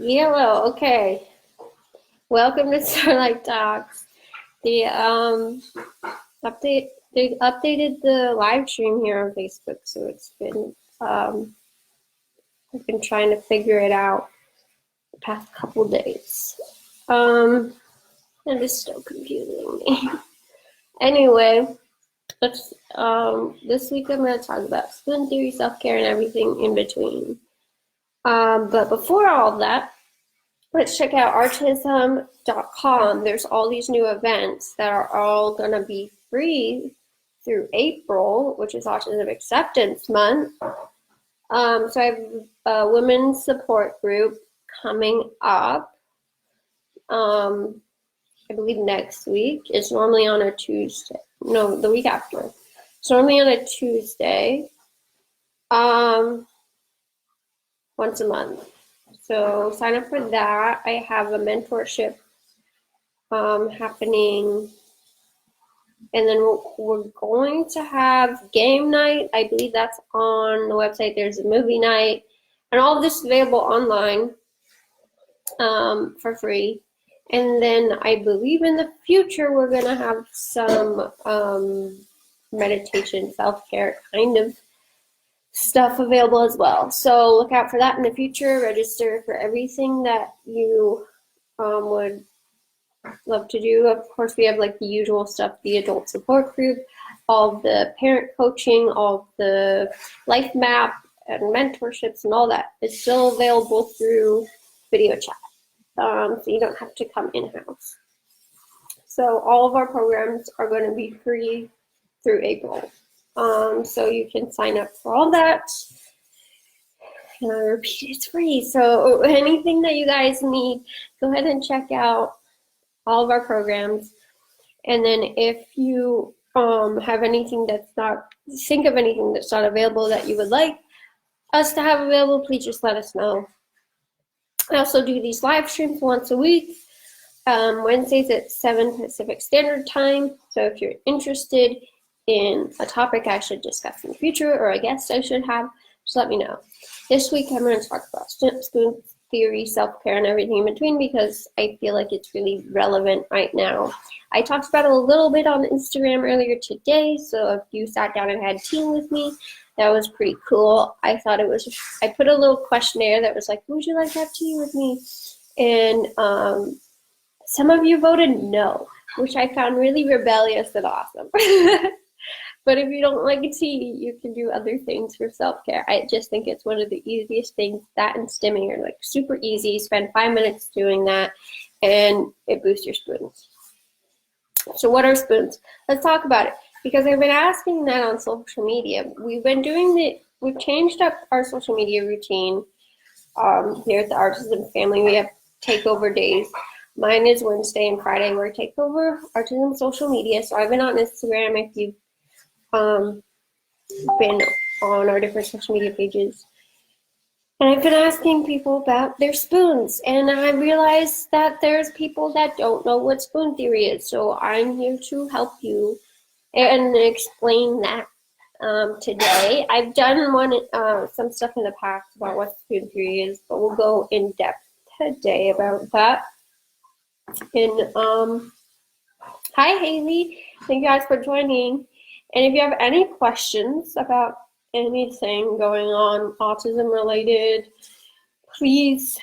Yellow, okay. Welcome to Starlight Talks. The they updated the live stream here on Facebook, so it's been I've been trying to figure it out the past couple days. And it's still confusing me. Anyway, let's this week I'm gonna talk about spoon theory, self-care, and everything in between. But before all of that, let's check out artism.com. There's all these new events that are all going to be free through April, which is Autism Acceptance Month. So I have a women's support group coming up, I believe next week. It's normally on a Tuesday. No, the week after. It's normally on a Tuesday, once a month. So sign up for that. I have a mentorship happening. And then we're going to have game night. I believe that's on the website. There's a movie night. And all of this is available online for free. And then I believe in the future we're going to have some meditation, self-care kind of stuff available as well. So look out for that in the future. Register for everything that you would love to do. Of course, we have like the usual stuff, the adult support group, all the parent coaching, all the life map and mentorships and all that is still available through video chat. So you don't have to come in-house. So all of our programs are going to be free through April. So you can sign up for all that. And I repeat, it's free. So anything that you guys need, go ahead and check out all of our programs. And then if you have anything that's not, think of anything that's not available that you would like us to have available, please just let us know. I also do these live streams once a week, Wednesdays at 7 Pacific Standard Time. So if you're interested in a topic I should discuss in the future or a guest I should have, just let me know. This week I'm going to talk about spoon theory, self-care, and everything in between because I feel like it's really relevant right now. I talked about it a little bit on Instagram earlier today, so if you sat down and had tea with me, that was pretty cool. I thought it was, I put a little questionnaire that was like, would you like to have tea with me? And some of you voted no, which I found really rebellious and awesome. But if you don't like tea, you can do other things for self-care. I just think it's one of the easiest things. That and stimming are like super easy. Spend 5 minutes doing that, and it boosts your spoons. So what are spoons? Let's talk about it. Because I've been asking that on social media. We've changed up our social media routine here at the Artisan family. We have takeover days. Mine is Wednesday and Friday where I take over Artisan social media. So I've been on Instagram if you've been on our different social media pages. And I've been asking people about their spoons. And I realized that there's people that don't know what spoon theory is. So I'm here to help you and explain that today. I've done some stuff in the past about what spoon theory is, but we'll go in depth today about that. And hi Haley, thank you guys for joining. And if you have any questions about anything going on autism related, please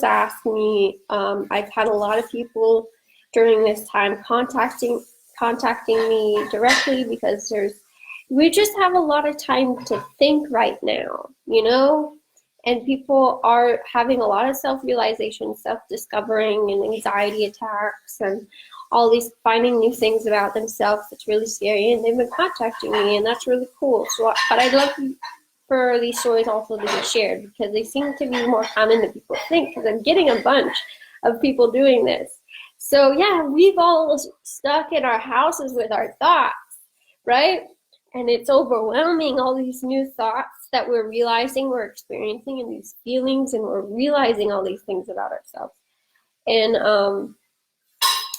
ask me. I've had a lot of people during this time contacting me directly because we just have a lot of time to think right now, you know? And people are having a lot of self-realization, self-discovering, and anxiety attacks, and all these finding new things about themselves. It's really scary, and they've been contacting me, and that's really cool. So, but I'd love for these stories also to be shared because they seem to be more common than people think. Because I'm getting a bunch of people doing this. So yeah, we've all stuck in our houses with our thoughts, right? And it's overwhelming, all these new thoughts that we're realizing, we're experiencing, and these feelings, and we're realizing all these things about ourselves. And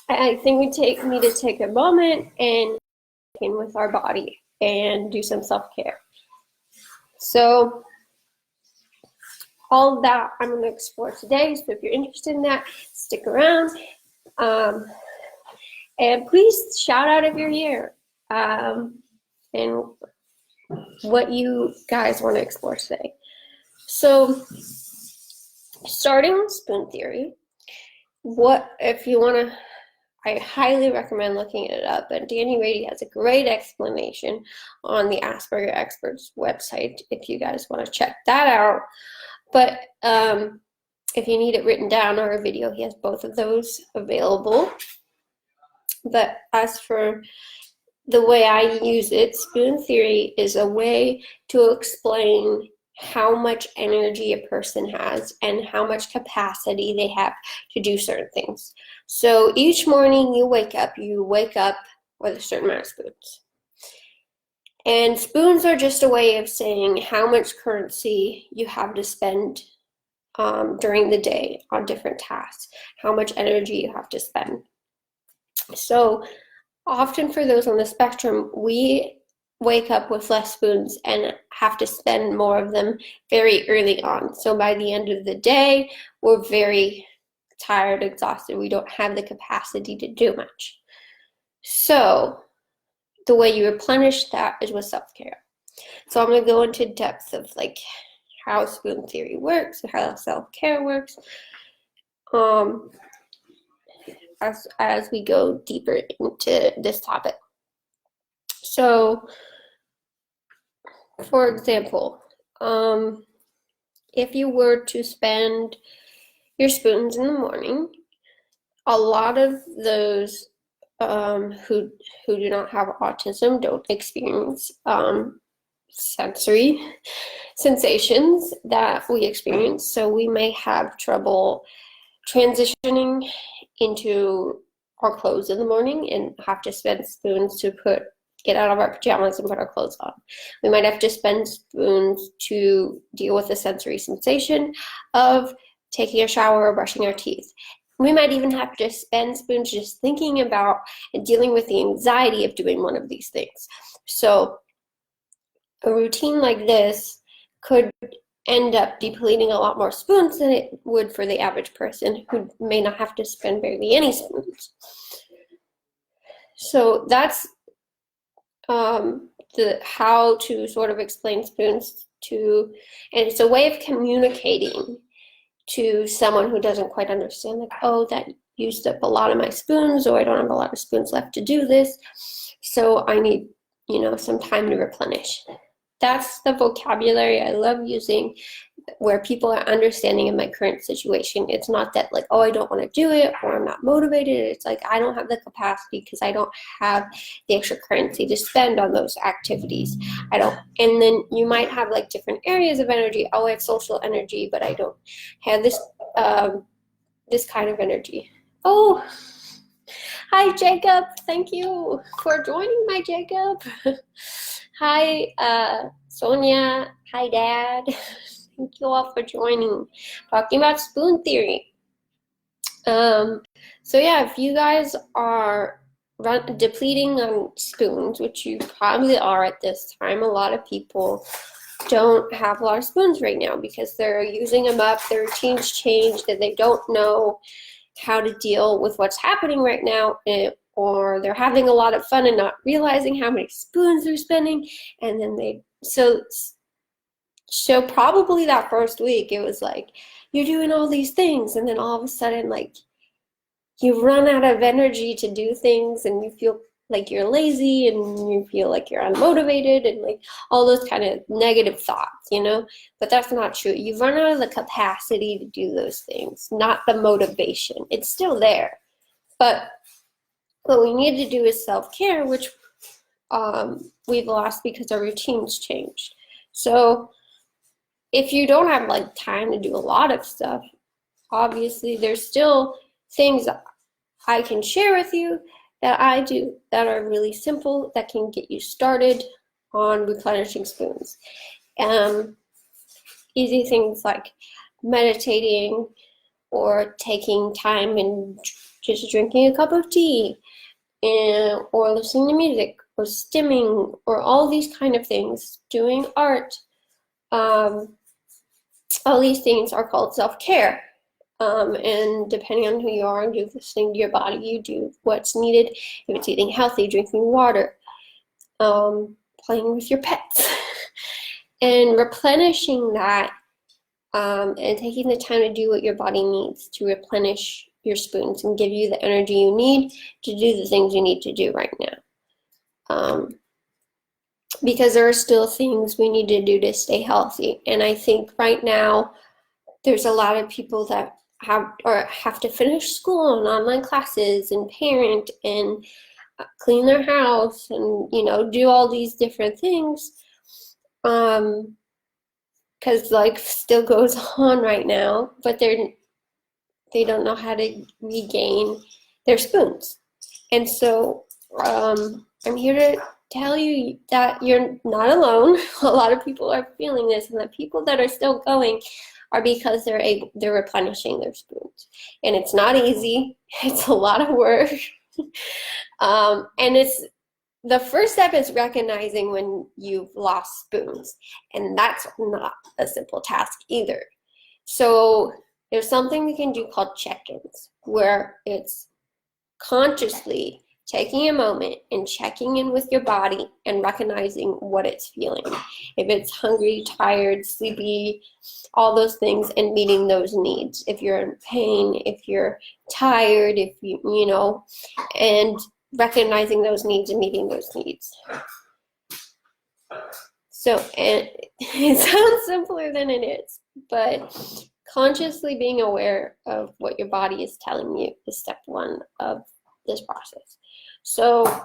I think we need to take a moment and in with our body and do some self-care. So all of that I'm going to explore today. So if you're interested in that, stick around. And please shout out if you're here, and what you guys want to explore today. So starting with spoon theory, what if you want to, I highly recommend looking it up, and Danny Rady has a great explanation on the Asperger Experts website if you guys want to check that out. But if you need it written down or a video, he has both of those available. But as for the way I use it, spoon theory is a way to explain how much energy a person has and how much capacity they have to do certain things. So each morning you wake up with a certain amount of spoons. And spoons are just a way of saying how much currency you have to spend during the day on different tasks, how much energy you have to spend. So often for those on the spectrum, we wake up with less spoons and have to spend more of them very early on. So by the end of the day, we're very tired, exhausted. We don't have the capacity to do much. So the way you replenish that is with self-care. So I'm going to go into depth of like how spoon theory works, how self-care works, as we go deeper into this topic. So, for example, if you were to spend your spoons in the morning, a lot of those who do not have autism don't experience sensory sensations that we experience. So we may have trouble transitioning into our clothes in the morning and have to spend spoons to get out of our pajamas and put our clothes on. We might have to spend spoons to deal with the sensory sensation of taking a shower or brushing our teeth. We might even have to spend spoons just thinking about and dealing with the anxiety of doing one of these things. So a routine like this could end up depleting a lot more spoons than it would for the average person who may not have to spend barely any spoons. So that's how to sort of explain spoons and it's a way of communicating to someone who doesn't quite understand, like, oh, that used up a lot of my spoons, or I don't have a lot of spoons left to do this, so I need, some time to replenish. That's the vocabulary I love using, where people are understanding in my current situation. It's not that like, oh, I don't want to do it or I'm not motivated. It's like, I don't have the capacity because I don't have the extra currency to spend on those activities. And then you might have like different areas of energy. Oh, I have social energy, but I don't have this kind of energy. Oh, hi, Jacob. Thank you for joining, my Jacob. Hi, Sonia. Hi, Dad. Thank you all for joining. Talking about spoon theory. So yeah, if you guys are depleting on spoons, which you probably are at this time, a lot of people don't have a lot of spoons right now because they're using them up, their routines change, that they don't know how to deal with what's happening right now, or they're having a lot of fun and not realizing how many spoons they're spending, and then so probably that first week, it was like, you're doing all these things, and then all of a sudden, like, you run out of energy to do things, and you feel like you're lazy, and you feel like you're unmotivated, and like all those kind of negative thoughts, But that's not true. You run out of the capacity to do those things, not the motivation. It's still there. But what we need to do is self-care, which we've lost because our routines changed. So if you don't have like time to do a lot of stuff, obviously there's still things I can share with you that I do that are really simple that can get you started on replenishing spoons. Easy things like meditating or taking time and just drinking a cup of tea, or listening to music or stimming or all these kind of things, doing art. All these things are called self-care. And depending on who you are and you listening to your body, you do what's needed. If it's eating healthy, drinking water, playing with your pets, and replenishing that, and taking the time to do what your body needs to replenish your spoons and give you the energy you need to do the things you need to do right now. Because there are still things we need to do to stay healthy. And I think right now, there's a lot of people that have to finish school and online classes and parent and clean their house and, do all these different things. Because life still goes on right now, but they don't know how to regain their spoons. And so I'm here to tell you that you're not alone. A lot of people are feeling this, and the people that are still going are because they're replenishing their spoons. And it's not easy. It's a lot of work. And it's the first step is recognizing when you've lost spoons. And that's not a simple task either. So there's something we can do called check-ins, where it's consciously taking a moment and checking in with your body and recognizing what it's feeling. If it's hungry, tired, sleepy, all those things, and meeting those needs. If you're in pain, if you're tired, if and recognizing those needs and meeting those needs. So, and it sounds simpler than it is, but consciously being aware of what your body is telling you is step one of this process. So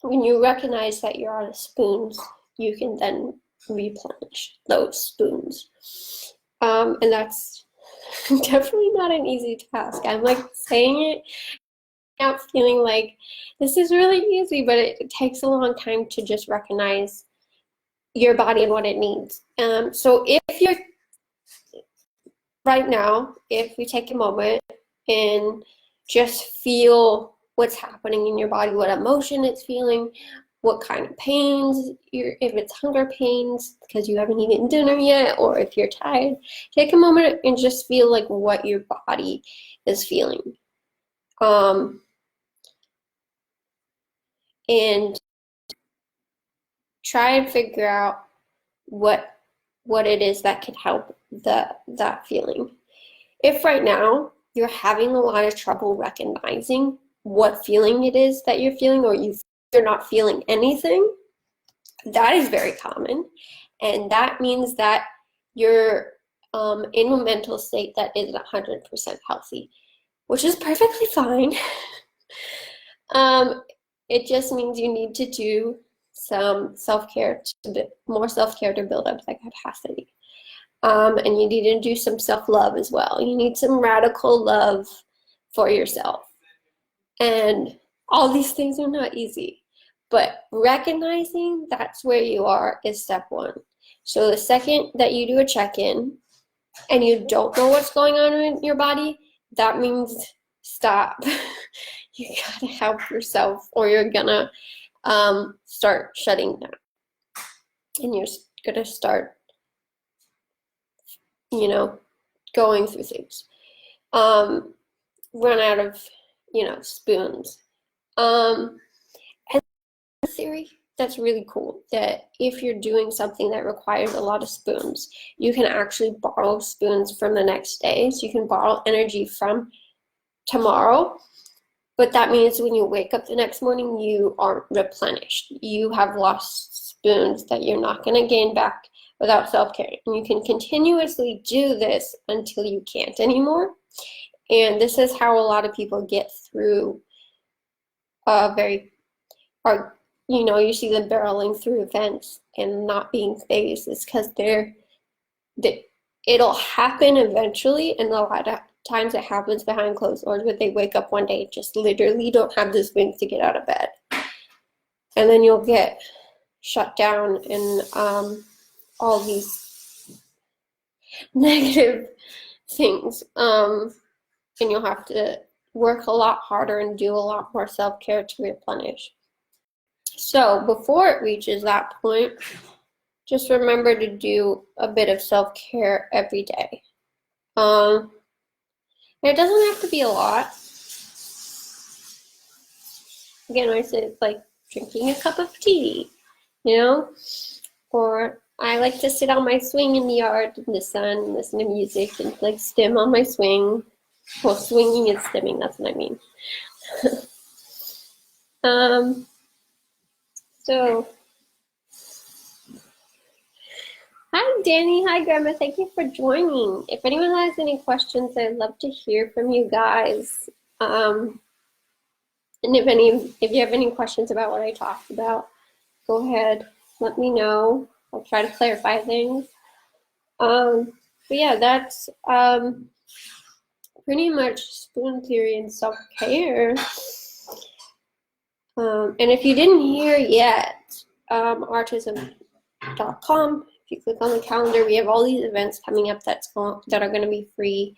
when you recognize that you're out of spoons, you can then replenish those spoons. And that's definitely not an easy task. I'm like saying it out feeling like this is really easy, but it takes a long time to just recognize your body and what it needs. So if you're right now, if we take a moment and just feel what's happening in your body, what emotion it's feeling, what kind of pains, if it's hunger pains because you haven't eaten dinner yet, or if you're tired, take a moment and just feel like what your body is feeling. And try and figure out what it is that could help that feeling. If right now you're having a lot of trouble recognizing what feeling it is that you're feeling, or you're not feeling anything, that is very common. And that means that you're in a mental state that isn't 100% healthy, which is perfectly fine. It just means you need to do some self-care, more self-care to build up that capacity. And you need to do some self-love as well. You need some radical love for yourself. And all these things are not easy, but recognizing that's where you are is step one. So the second that you do a check-in and you don't know what's going on in your body, that means stop. You gotta help yourself, or you're gonna start shutting down. And you're gonna start, going through things. Run out of, spoons. And the theory that's really cool, that if you're doing something that requires a lot of spoons, you can actually borrow spoons from the next day. So you can borrow energy from tomorrow, but that means when you wake up the next morning, you aren't replenished. You have lost spoons that you're not going to gain back without self-care. And you can continuously do this until you can't anymore. And this is how a lot of people get through you see them barreling through events and not being phased. It's because it'll happen eventually, and a lot of times it happens behind closed doors, but they wake up one day and just literally don't have the strength to get out of bed. And then you'll get shut down in all these negative things. And you'll have to work a lot harder and do a lot more self-care to replenish. So before it reaches that point, just remember to do a bit of self-care every day. And it doesn't have to be a lot. Again, I said it's like drinking a cup of tea, you know? Or I like to sit on my swing in the yard in the sun and listen to music and like stim on my swing. Well, swinging and stimming, that's what I mean. So, hi Danny, hi Grandma, thank you for joining. If anyone has any questions, I'd love to hear from you guys. And if you have any questions about what I talked about, go ahead, let me know. I'll try to clarify things. But yeah, that's pretty much spoon theory and self-care. And if you didn't hear yet, autism.com, if you click on the calendar, we have all these events coming up that are going to be free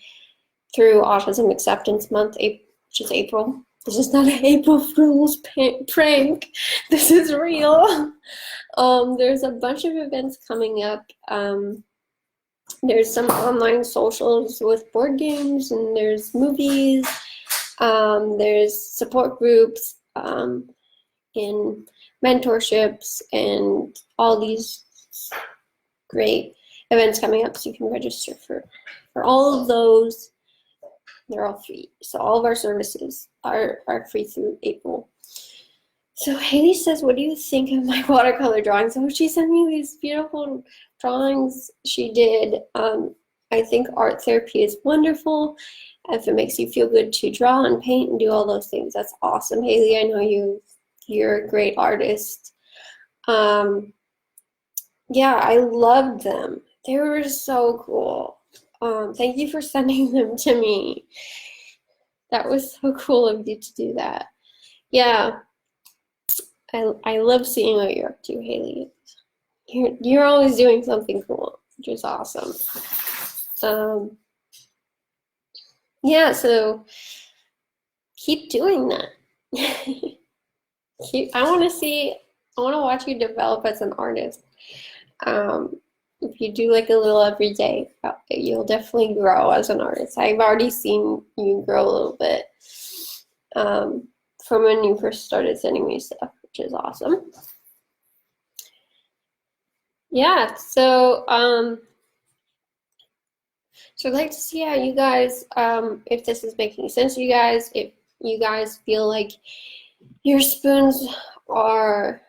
through Autism Acceptance Month, which is April. This is not an April Fool's prank. This is real. There's a bunch of events coming up. There's some online socials with board games, and there's movies. There's support groups, in mentorships, and all these great events coming up. So you can register for all of those. They're all free. So all of our services are free through April. So Haley says, what do you think of my watercolor drawings? So she sent me these beautiful drawings she did. I think art therapy is wonderful. If it makes you feel good to draw and paint and do all those things, that's awesome. Haley, I know you're a great artist. Yeah, I loved them. They were so cool. Thank you for sending them to me. That was so cool of you to do that. Yeah, I love seeing what you're up to, Haley. You're always doing something cool, which is awesome. Yeah, so keep doing that. I want to watch you develop as an artist. If you do like a little every day, you'll definitely grow as an artist. I've already seen you grow a little bit from when you first started sending me stuff, which is awesome. Yeah, so I'd like to see how you guys, if this is making sense to you guys, if you guys feel like your spoons are,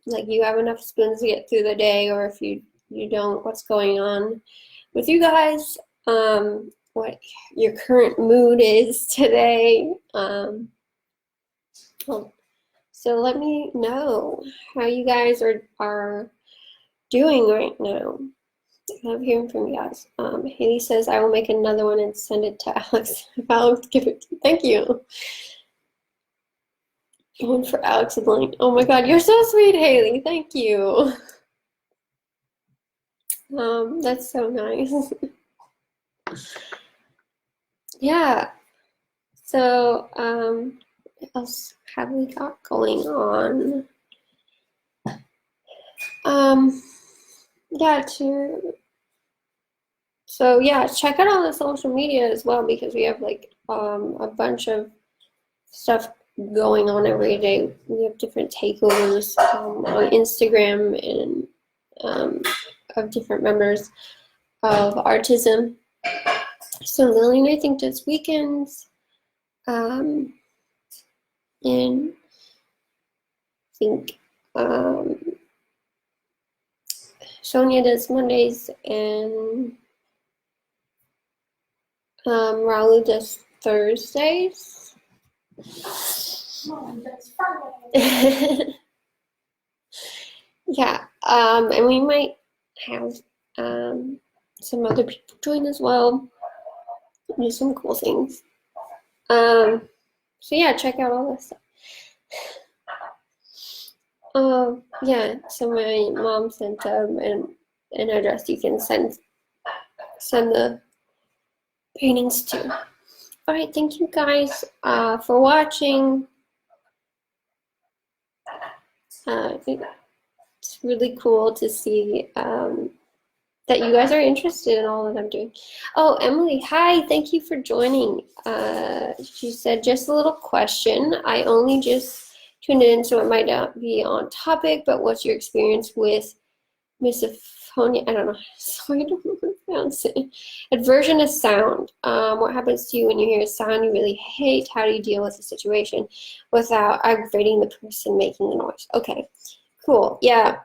like you have enough spoons to get through the day, or if you don't, what's going on with you guys, what your current mood is today. So let me know how you guys are doing right now. I love hearing from you guys. Haley says, I will make another one and send it to Alex. Alex, give it to you. Thank you. One for Alex and Lane. Oh my God, you're so sweet, Haley. Thank you. That's so nice. Yeah. So, what else have we got going on? Yeah, so yeah, check out all the social media as well, because we have like a bunch of stuff going on every day. We have different takeovers on Instagram and of different members of Autism. So Lillian, I think, does weekends, and I think Sonia does Mondays, and Raul does Thursdays. Yeah, and we might have some other people join as well. Do some cool things. So yeah, check out all this stuff. Yeah, so my mom sent an address you can send the paintings to. All right, thank you guys for watching. I think it's it's really cool to see that you guys are interested in all that I'm doing. Oh, Emily, hi, thank you for joining. She said, just a little question. I only just tuned in, so it might not be on topic, but what's your experience with misophonia? I don't know. Sorry, I don't know how to pronounce it. Aversion to sound. What happens to you when you hear a sound you really hate? How do you deal with the situation without aggravating the person making the noise? Okay, cool. Yeah.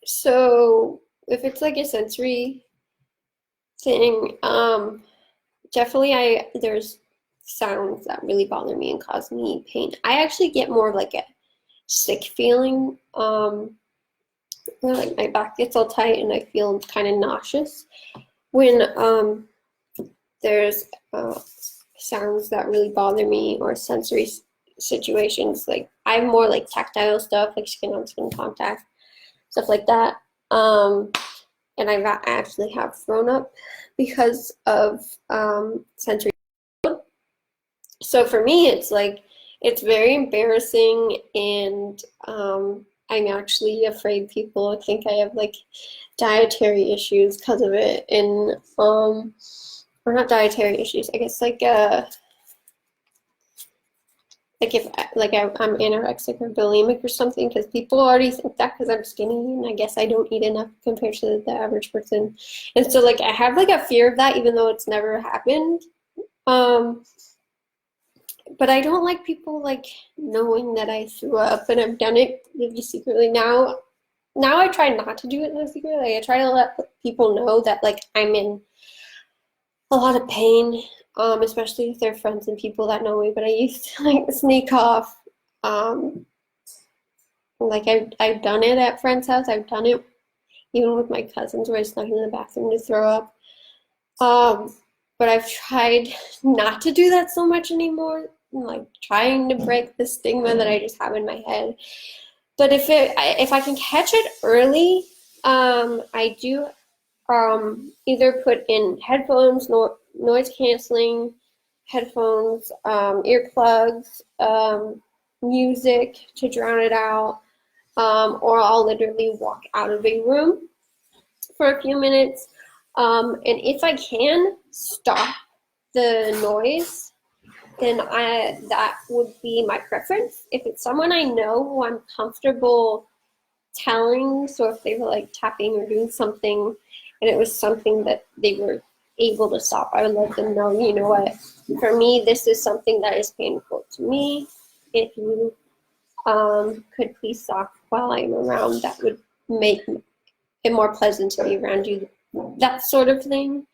So if it's like a sensory thing, definitely there's sounds that really bother me and cause me pain. I actually get more of like a sick feeling, where like my back gets all tight and I feel kind of nauseous when there's sounds that really bother me, or sensory situations. Like I'm more like tactile stuff, like skin on skin contact, stuff like that. And I actually have thrown up because of sensory. So for me, it's like, it's very embarrassing, and I'm actually afraid people think I have like dietary issues because of it, and or not dietary issues, I guess like if like I'm anorexic or bulimic or something, because people already think that because I'm skinny, and I guess I don't eat enough compared to the average person. And so like I have like a fear of that, even though it's never happened. But I don't like people like knowing that I threw up, and I've done it really secretly. Now I try not to do it in a secret. Like I try to let people know that like I'm in a lot of pain, especially if they're friends and people that know me. But I used to like sneak off. Like I've done it at friends' house. I've done it even with my cousins, where I snuck in the bathroom to throw up. But I've tried not to do that so much anymore. I'm like trying to break the stigma that I just have in my head. But if I can catch it early, I do either put in headphones, noise canceling headphones, earplugs, music to drown it out, or I'll literally walk out of a room for a few minutes. And if I can stop the noise, then that would be my preference. If it's someone I know who I'm comfortable telling, so if they were like tapping or doing something and it was something that they were able to stop, I would let them know, you know what, for me, this is something that is painful to me. If you could please stop while I'm around, that would make it more pleasant to be around you, that sort of thing.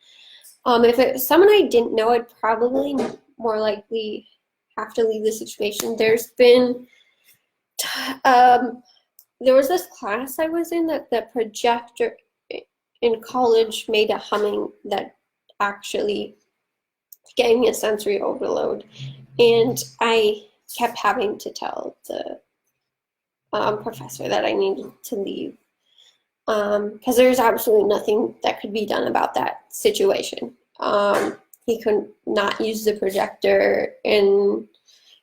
If it's someone I didn't know, I'd probably more likely have to leave the situation. There's been, there was this class I was in that the projector in college made a humming that actually gave me a sensory overload, and I kept having to tell the professor that I needed to leave, because there's absolutely nothing that could be done about that situation. He could not use the projector, and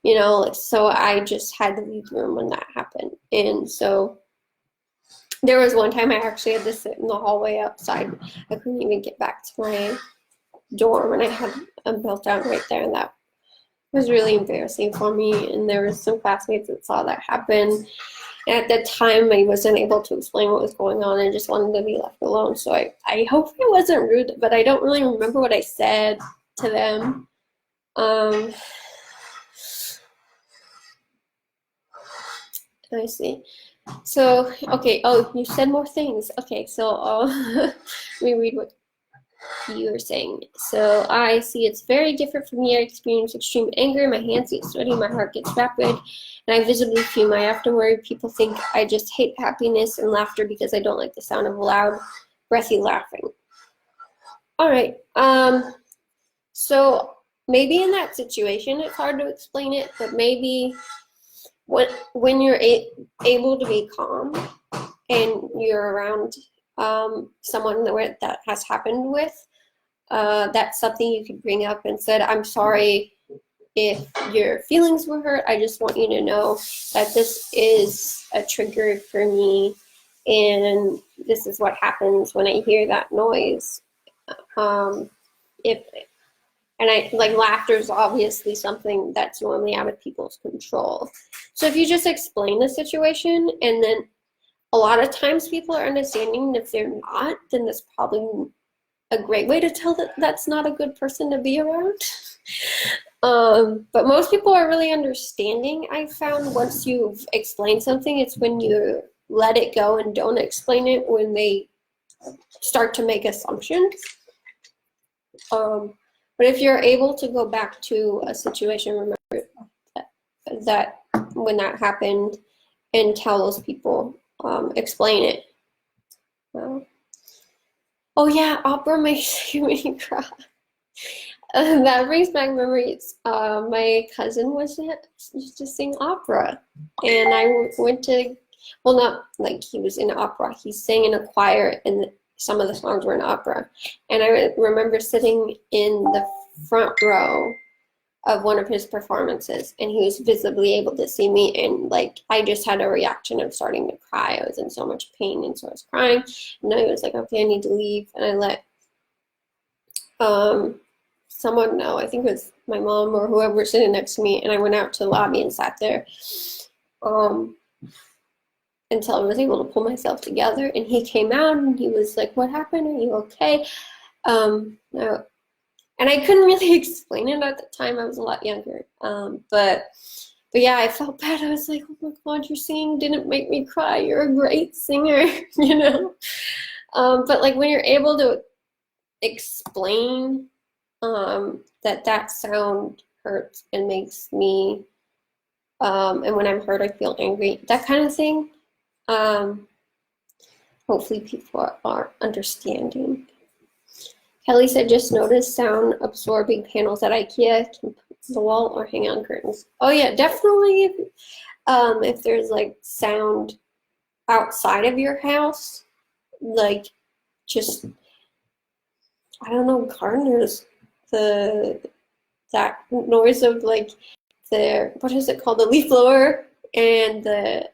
you know, so I just had to leave the room when that happened. And so there was one time I actually had to sit in the hallway outside. I couldn't even get back to my dorm, and I had a meltdown right there, and that was really embarrassing for me. And there was some classmates that saw that happen. And at the time, I wasn't able to explain what was going on. I just wanted to be left alone. So I hope I wasn't rude, but I don't really remember what I said to them. I see. So, okay. Oh, you said more things. Okay, so let me read what you were saying. So I see it's very different from me. I experience extreme anger. My hands get sweaty. My heart gets rapid. And I visibly fume. I have to worry people think I just hate happiness and laughter because I don't like the sound of loud, breathy laughing. All right. So maybe in that situation, it's hard to explain it, but maybe when you're able to be calm and you're around someone that has happened with, that's something you could bring up and said, I'm sorry if your feelings were hurt. I just want you to know that this is a trigger for me, and this is what happens when I hear that noise. Laughter is obviously something that's normally out of people's control. So if you just explain the situation, and then a lot of times people are understanding, and if they're not, then that's probably a great way to tell that that's not a good person to be around. But most people are really understanding. I found once you've explained something, it's when you let it go and don't explain it when they start to make assumptions. But if you're able to go back to a situation, remember that when that happened, and tell those people, explain it. Oh yeah, opera makes me cry. That brings back memories. My cousin used to sing opera, and I went to, well, not like he was in opera. He sang in a choir, and some of the songs were in opera. And I remember sitting in the front row of one of his performances, and he was visibly able to see me, and like I just had a reaction of starting to cry. I was in so much pain, and so I was crying, and I was like, okay, I need to leave, and I let someone know, I think it was my mom or whoever was sitting next to me, and I went out to the lobby and sat there until I was able to pull myself together. And he came out and he was like, what happened? Are you okay? No. And I couldn't really explain it at the time. I was a lot younger. But yeah, I felt bad. I was like, oh my God, your singing didn't make me cry. You're a great singer, you know? But like when you're able to explain that sound hurts and makes me, and when I'm hurt, I feel angry, that kind of thing. Hopefully people are understanding. Kelly said, just notice sound absorbing panels at IKEA, can put on the wall or hang on curtains. Oh yeah, definitely. If there's like sound outside of your house, like just, I don't know, gardeners, that noise of like what is it called, the leaf blower, and the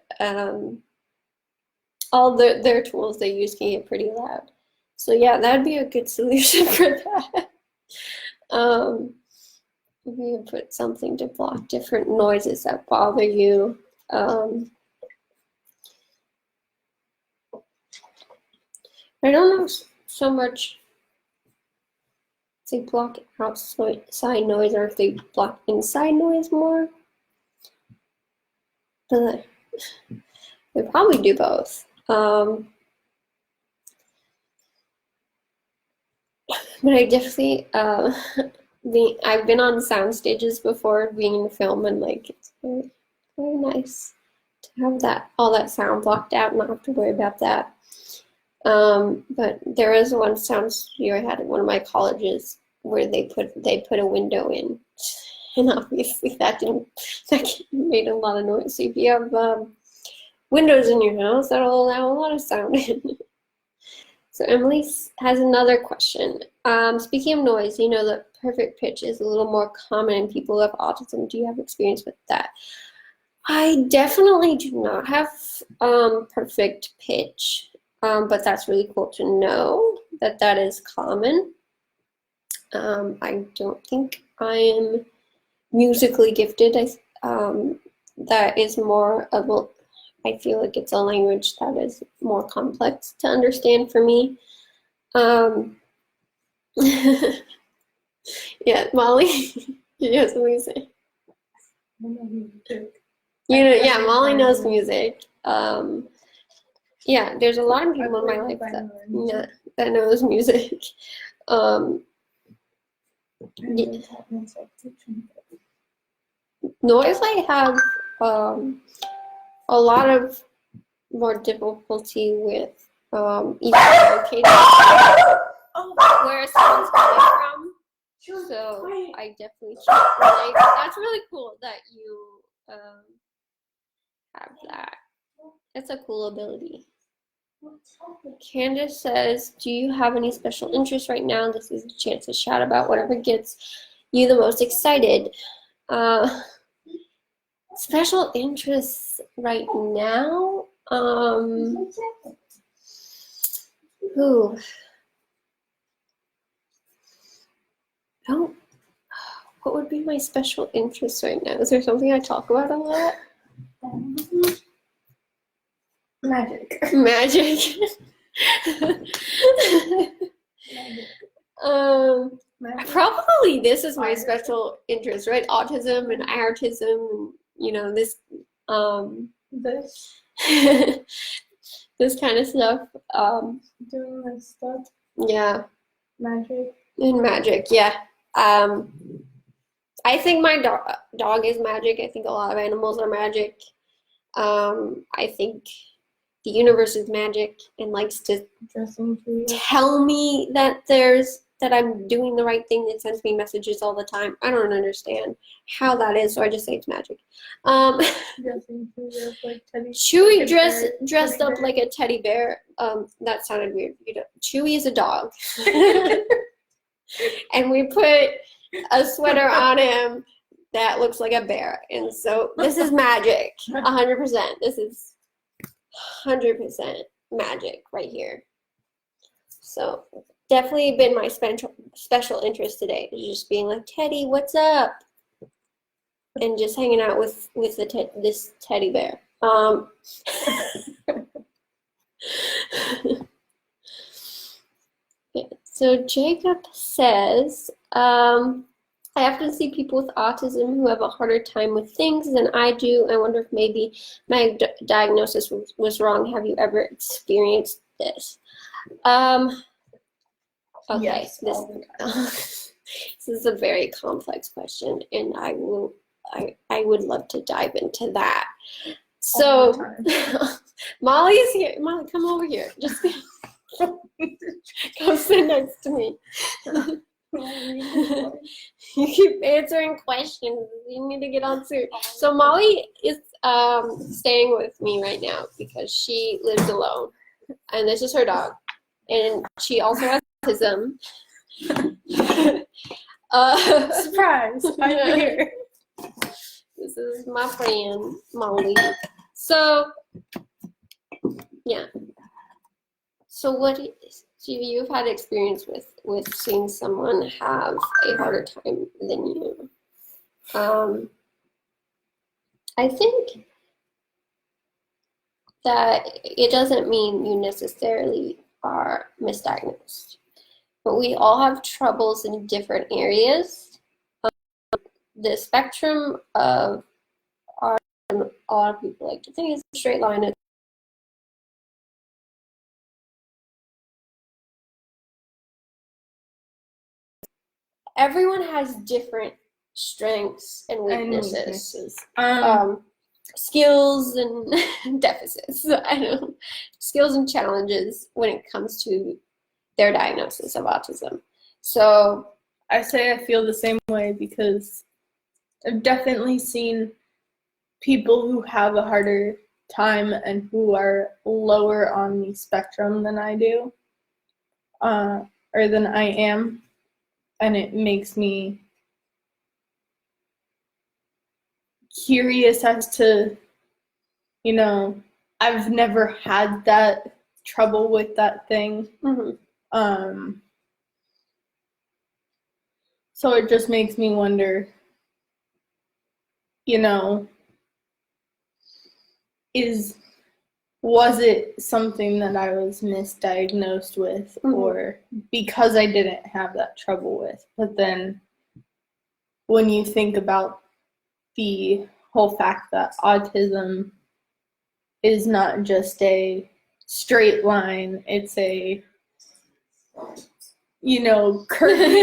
all their tools they use can get pretty loud. So yeah, that'd be a good solution for that. You can put something to block different noises that bother you. I don't know so much if they block outside noise or if they block inside noise more. But they probably do both. But I definitely, I've been on sound stages before, being in film, and like it's very, very nice to have all that sound blocked out and not have to worry about that. But there was one sound studio I had at one of my colleges where they put a window in, and obviously that made a lot of noise. So if you have windows in your house, that'll allow a lot of sound in. So Emily has another question. Speaking of noise, you know that perfect pitch is a little more common in people who have autism. Do you have experience with that? I definitely do not have perfect pitch, but that's really cool to know that is common. I don't think I am musically gifted. That is more of I feel like it's a language that is more complex to understand for me. Yeah, Molly, you have something to say? Yeah, Molly knows music. Yeah, there's a lot of people in my life that knows music. Noise, I have a lot of more difficulty with even locating where someone's coming from. So I definitely relate. That's really cool that you have that. That's a cool ability. Candace says, do you have any special interests right now? This is a chance to chat about whatever gets you the most excited. Special interests right now. Who? Oh, what would be my special interest right now? Is there something I talk about a lot? Magic. Magic. Probably this is my special interest, right? Autism and autism, and this this kind of stuff. Doing this stuff. Yeah. Magic. And magic, yeah. I think my dog is magic. I think a lot of animals are magic. I think the universe is magic and likes to tell me that I'm doing the right thing. It sends me messages all the time. I don't understand how that is, so I just say it's magic. Chewy dressed up like a teddy bear. That sounded weird. Chewy is a dog. And we put a sweater on him that looks like a bear. And so this is magic, 100%. This is 100% magic right here. So definitely been my special interest today. Just being like, Teddy, what's up? And just hanging out with this teddy bear. So Jacob says, I often see people with autism who have a harder time with things than I do. I wonder if maybe my diagnosis was wrong. Have you ever experienced this? Okay, yes, this is a very complex question, and I would love to dive into that. So Molly's here. Molly, come over here. Just come sit next to me. You keep answering questions. You need to get on soon. So Molly is staying with me right now because she lives alone, and this is her dog, and she also has autism. Surprise! I'm here. This is my friend Molly. So yeah. So what you've had experience with seeing someone have a harder time than you? I think that it doesn't mean you necessarily are misdiagnosed, but we all have troubles in different areas. The spectrum of autism, a lot of people like to think is a straight line. Everyone has different strengths and weaknesses. Skills and deficits. I don't know. Skills and challenges when it comes to their diagnosis of autism. So I say I feel the same way because I've definitely seen people who have a harder time and who are lower on the spectrum than I do, or than I am, and it makes me curious as to, I've never had that trouble with that thing. Mm-hmm. So it just makes me wonder, was it something that I was misdiagnosed with, mm-hmm. or because I didn't have that trouble with? But then when you think about the whole fact that autism is not just a straight line, it's a, curvy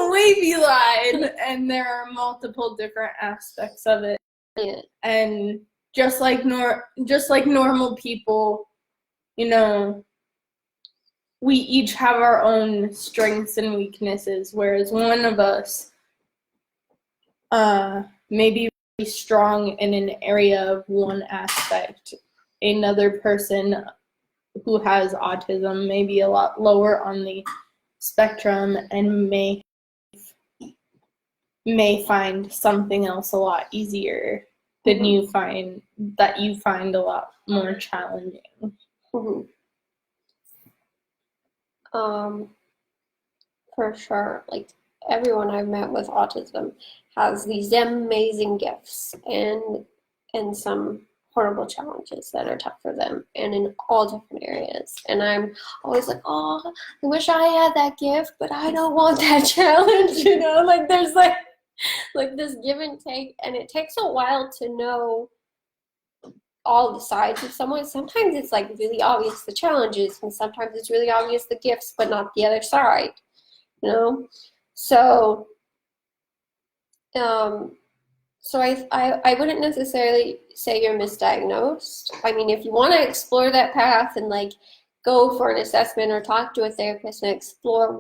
wavy line, and there are multiple different aspects of it. Yeah. And just like normal people, we each have our own strengths and weaknesses, whereas one of us may be really strong in an area of one aspect. Another person who has autism may be a lot lower on the spectrum and may have may find something else a lot easier than you find a lot more challenging. Mm-hmm. For sure. Like everyone I've met with autism has these amazing gifts and some horrible challenges that are tough for them and in all different areas. And I'm always like, oh, I wish I had that gift, but I don't want that challenge, you know? Like there's like this give and take, and it takes a while to know all the sides of someone. Sometimes it's like really obvious the challenges, and sometimes it's really obvious the gifts, but not the other side, you know? So, I wouldn't necessarily say you're misdiagnosed. I mean, if you want to explore that path and like go for an assessment or talk to a therapist and explore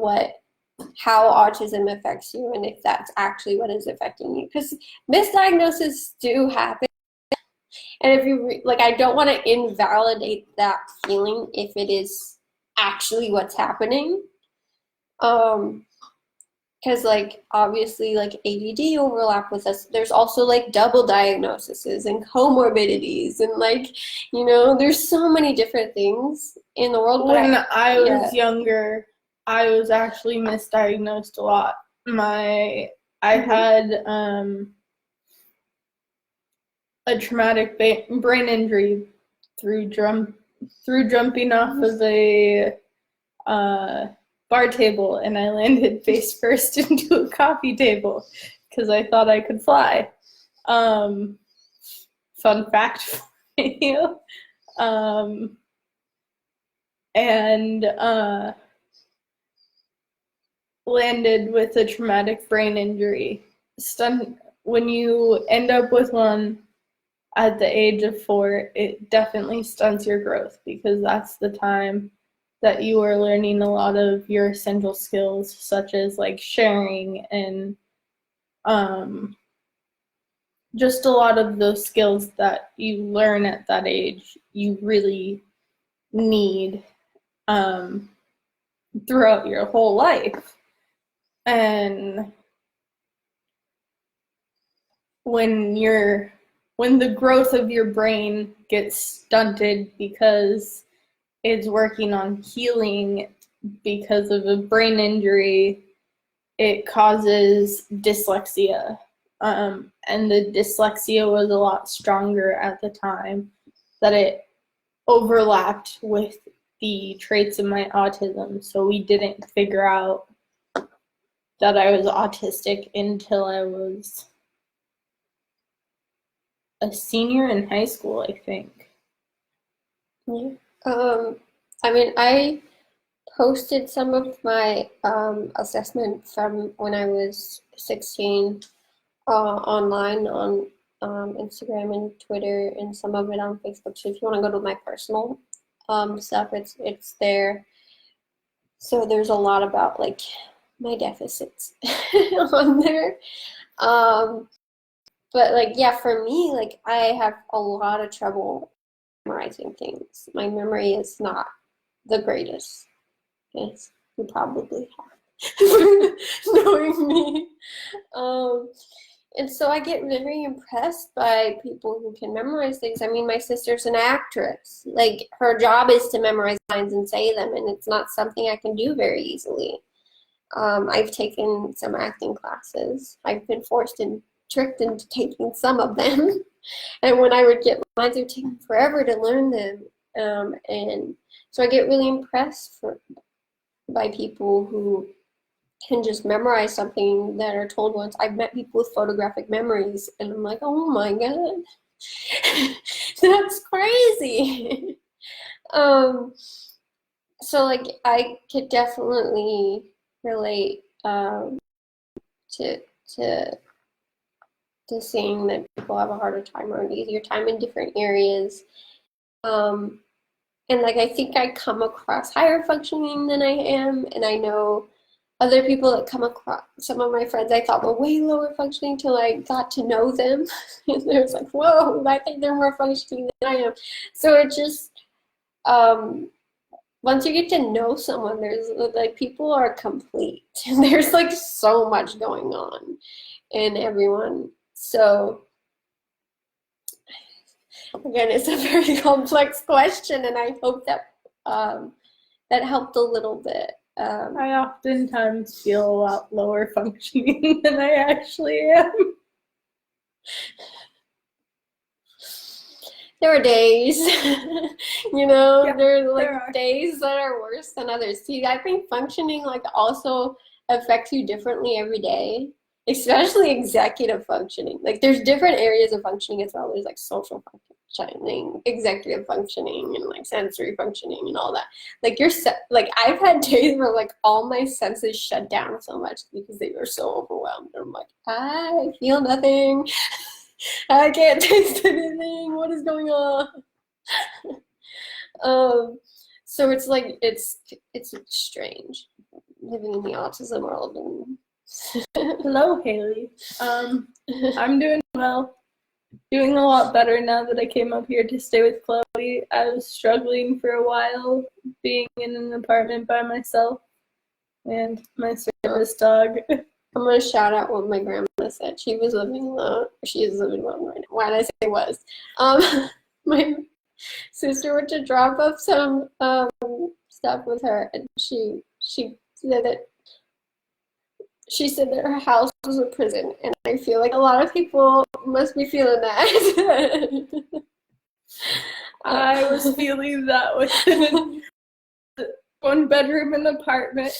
how autism affects you and if that's actually what is affecting you, because misdiagnoses do happen. And if you like, I don't want to invalidate that feeling if it is actually what's happening. Because like obviously like ADD overlap with us. There's also like double diagnoses and comorbidities and like, you know, there's so many different things in the world. When I was younger, I was actually misdiagnosed a lot. I had a traumatic brain injury through jumping off of a bar table, and I landed face first into a coffee table because I thought I could fly. Fun fact for you. And landed with a traumatic brain injury. When you end up with one at the age of 4, it definitely stunts your growth because that's the time that you are learning a lot of your essential skills, such as like sharing and just a lot of those skills that you learn at that age, you really need throughout your whole life. And when the growth of your brain gets stunted because it's working on healing because of a brain injury, it causes dyslexia. And the dyslexia was a lot stronger at the time that it overlapped with the traits of my autism. So we didn't figure out that I was autistic until I was a senior in high school, I think. Yeah. I mean, I posted some of my assessment from when I was 16 online on Instagram and Twitter, and some of it on Facebook. So if you want to go to my personal stuff, it's there. So there's a lot about like my deficits on there. But like, yeah, for me, like I have a lot of trouble memorizing things. My memory is not the greatest. Yes, you probably have, knowing me. And so I get very impressed by people who can memorize things. I mean, my sister's an actress. Like, her job is to memorize lines and say them, and it's not something I can do very easily. I've taken some acting classes. I've been forced and tricked into taking some of them. And when I would get lines, it would take me forever to learn them. And so I get really impressed by people who can just memorize something that are told once. I've met people with photographic memories, and I'm like, oh my God, that's crazy. So like I could definitely relate to seeing that people have a harder time or an easier time in different areas. And like I think I come across higher functioning than I am, and I know other people that come across, some of my friends I thought were way lower functioning till I got to know them. And there's like, whoa, I think they're more functioning than I am. So it just, once you get to know someone, there's like people are complete. There's like so much going on in everyone. So again, it's a very complex question, and I hope that that helped a little bit. I oftentimes feel a lot lower functioning than I actually am. There are days, you know, Yeah, there are like there are. days that are worse than others. See, I think functioning like also affects you differently every day, especially executive functioning. Like there's different areas of functioning as well. There's like social functioning, executive functioning, and like sensory functioning and all that. Like like I've had days where like all my senses shut down so much because they were so overwhelmed. I'm like, I feel nothing. I can't taste anything. What is going on? So it's like it's strange living in the autism world. Hello, Haley. I'm doing well. Doing a lot better now that I came up here to stay with Chloe. I was struggling for a while being in an apartment by myself and my service dog. I'm gonna shout out what my grandma said. She was living alone. She is living alone right now. Why did I say was? My sister went to drop off some stuff with her, and she said that her house was a prison, and I feel like a lot of people must be feeling that. I was feeling that with one bedroom in an apartment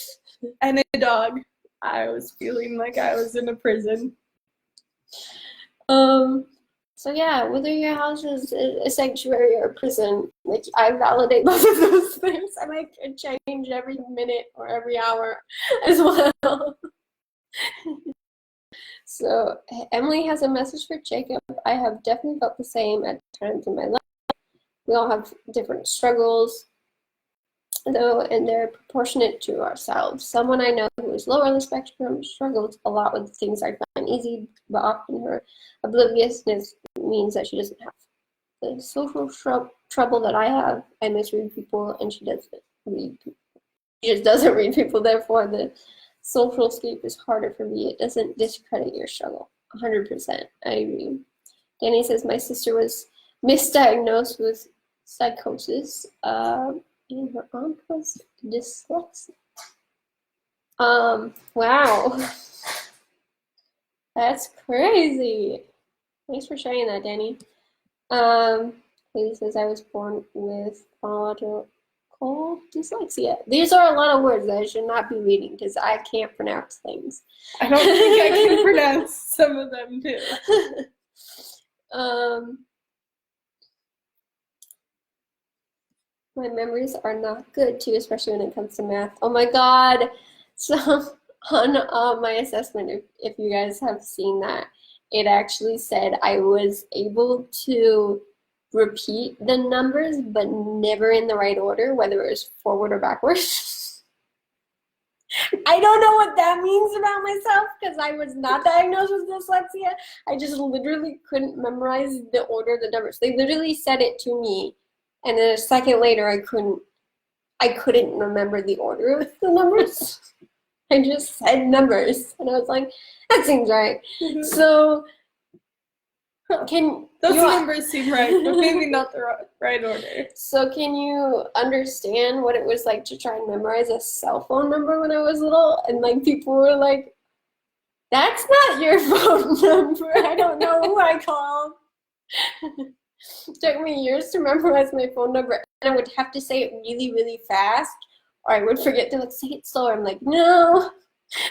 and a dog. I was feeling like I was in a prison. So yeah, whether your house is a sanctuary or a prison, like I validate both of those things, and I can change every minute or every hour as well. So Emily has a message for Jacob. I have definitely felt the same at times in my life. We all have different struggles, though, and they're proportionate to ourselves. Someone I know who is lower on the spectrum struggles a lot with things I find easy, but often her obliviousness means that she doesn't have the social trouble that I have. I misread people, and she doesn't read people. She just doesn't read people. Therefore, the social escape is harder for me. It doesn't discredit your struggle. 100%. I agree. Danny says my sister was misdiagnosed with psychosis. And her aunt was dyslexic. Wow. That's crazy. Thanks for sharing that, Danny. Haley says I was born with phonological dyslexia. These are a lot of words that I should not be reading because I can't pronounce things. I don't think I can pronounce some of them too. My memories are not good too, especially when it comes to math. Oh my god! So on my assessment, if you guys have seen that, it actually said I was able to repeat the numbers, but never in the right order, whether it was forward or backwards. I don't know what that means about myself because I was not diagnosed with dyslexia. I just literally couldn't memorize the order of the numbers. They literally said it to me, and then a second later, I couldn't remember the order of the numbers. I just said numbers, and I was like, that seems right. Mm-hmm. So, those numbers seem right, but maybe not the right order. So can you understand what it was like to try and memorize a cell phone number when I was little? And like people were like, that's not your phone number. I don't know who I called. It took me years to memorize my phone number, and I would have to say it really, really fast, or I would forget to like say it slower. I'm like, no,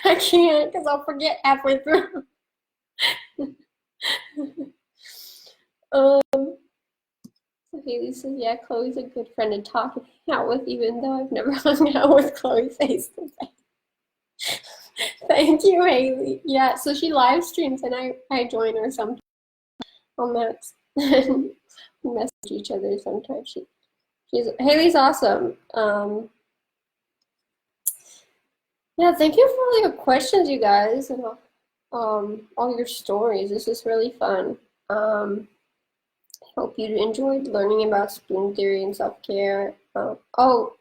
I can't, because I'll forget halfway through. Haley says, yeah, Chloe's a good friend to talk out with, even though I've never hung out with Chloe face to face. Thank you, Haley. Yeah, so she live streams, and I join her sometimes on that. We message each other sometimes. Haley's awesome. Yeah, thank you for all your questions, you guys, and all your stories. This is really fun. Hope you enjoyed learning about spoon theory and self-care. Oh,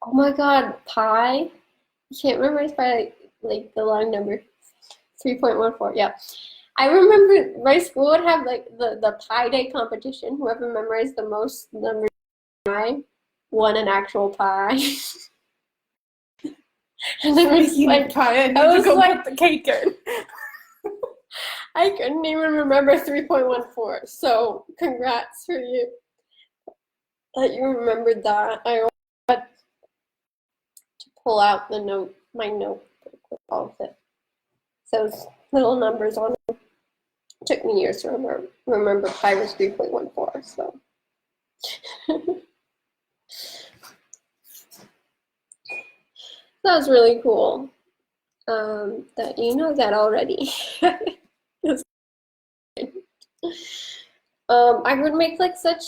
Oh my God, pi. I can't remember if I like the long number. 3.14. Yeah. I remember my school would have like the Pi Day competition. Whoever memorized the most numbers pi won an actual pie. And it was like pie. I need I to was go like- put the cake in. I couldn't even remember 3.14. So congrats for you that you remembered that. I always had to pull out my notebook with all of it. Those little numbers on it. It took me years to remember pi was 3.14. So. That was really cool that you know that already. I would make like such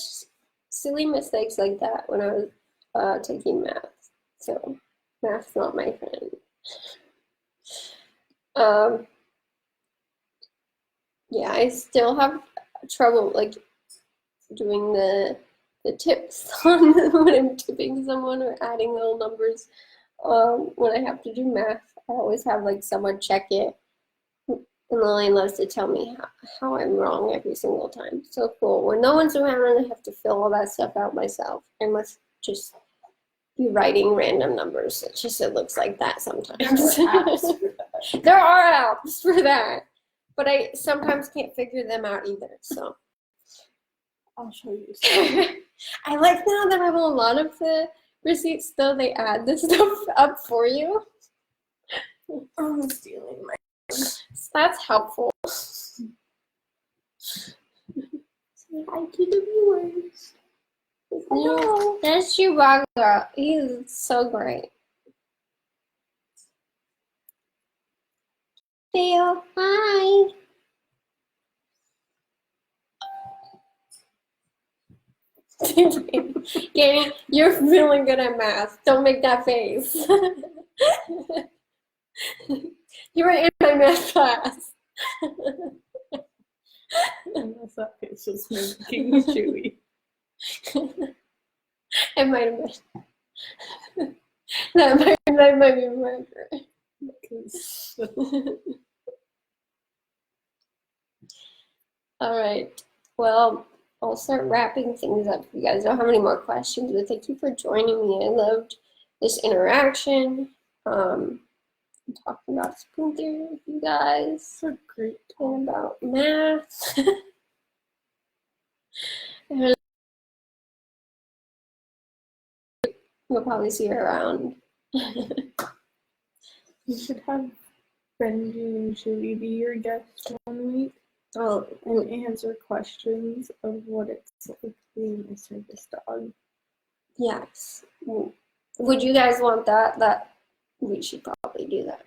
silly mistakes like that when I was taking math. So math's not my friend. Yeah, I still have trouble like doing the tips on when I'm tipping someone or adding little numbers. When I have to do math, I always have like someone check it. And Lillian loves to tell me how I'm wrong every single time. So cool. When no one's around, I have to fill all that stuff out myself. I must just be writing random numbers. It looks like that sometimes. There are apps for that. But I sometimes can't figure them out either. So I'll show you some. I like now that I have a lot of the receipts, though they add this stuff up for you. I'm stealing my. So that's helpful. Say hi to the viewers. Hello. There's Chewbacca. He's so great. Theo, hi. Danny, you're feeling good at math. Don't make that face. You were in my math class. Unless that face was making me chewy. It might have been. That might be my All right. Well, I'll start wrapping things up. You guys don't have any more questions, but thank you for joining me. I loved this interaction. Talking about spoon theory with you guys. So great. And about math. We'll probably see her around. You should have Benji and Chewy be your guests 1 week Oh, and answer questions of what it's like being a service dog. yes. Would you guys want that? That we should probably do that.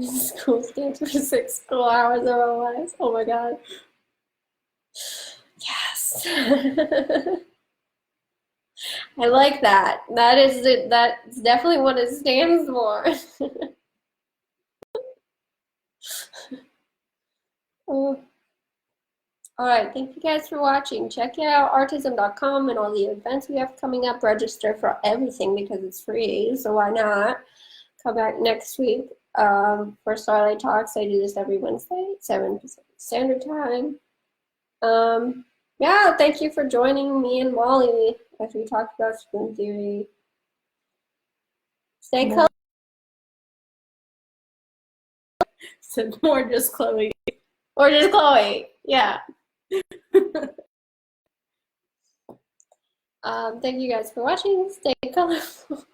School stands for 6 school hours of our lives. Oh my god. Yes. I like that. That is it. That's definitely what it stands for. Oh. All right. Thank you guys for watching. Check out artism.com and all the events we have coming up. Register for everything because it's free. So why not? Come back next week for Starlight Talks. I do this every Wednesday, 7 Pacific Standard Time. Yeah, thank you for joining me and Molly as we talk about spoon theory. Stay colorful. Said more just Chloe. Or just Chloe. Yeah. Thank you guys for watching. Stay colorful.